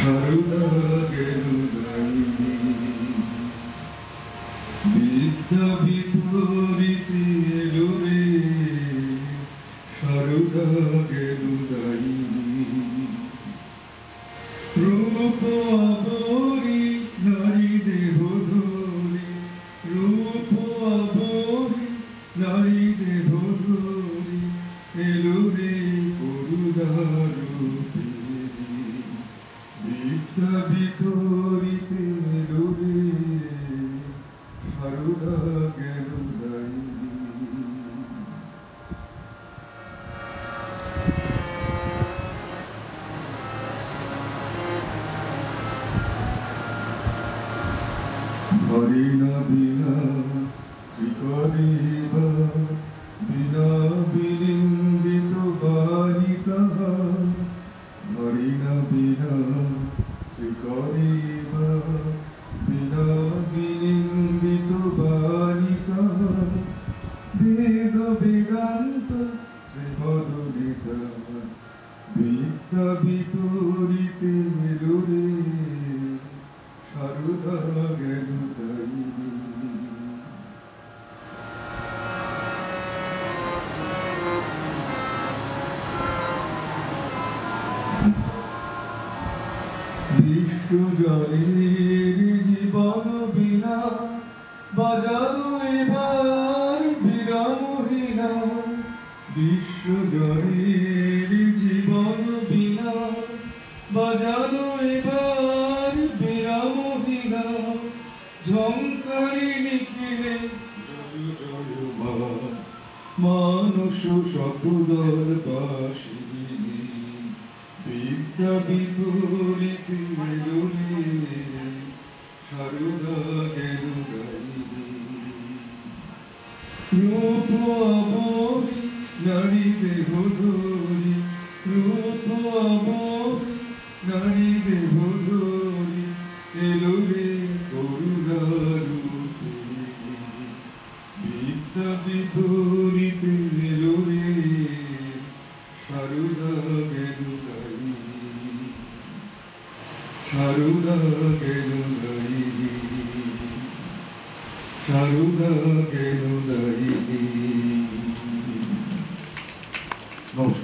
সারদা গেরুদায়িনী বিদ্যা বিপরীতে এলো রে সারদা গেরুদায়িনী রূপ আবরি নারী দেহ ধরি রূপ আবরি নারী দেহ ধরি এলো রে করুণা রূপে বিদ্যা বিতরিতে এলো রে সারদা গেরুদায়িনী হরিণা বিনা শ্রীকরে বিনা বিলিঙ্গিত বাণী তাহা হরিণা বিনা শ্রীকরে বিনা বিলিঙ্গিত বাণী তাহা বেদ বেদান্ত শ্রীমদুরিতা বিদ্যা বিতরিতে এলো রে সারদা গেরুদায়িনী বিশ্বজলের জীবন বিনা বাজানো এবার বিরামহীনা বিশ্বজলের জীবন বিনা বাজানো এবার বিরামহীনা ঝঙ্কারি নিখিলে মানুষ শতদল বাসিনী বিদ্যা বিপরীতে এলো রে সারদা গেরুদায়িনী রূপ আবরি নারী দেহ ধরি রূপ আবরি নারী দেহ ধরি এলো রে করুণা রূপে বিদ্যা বিপরীতে এলো রে সারদা গেরুদায়িনী সারদা গেরুদায়িনী সারদা গেরুদায়িনী নমস্কার।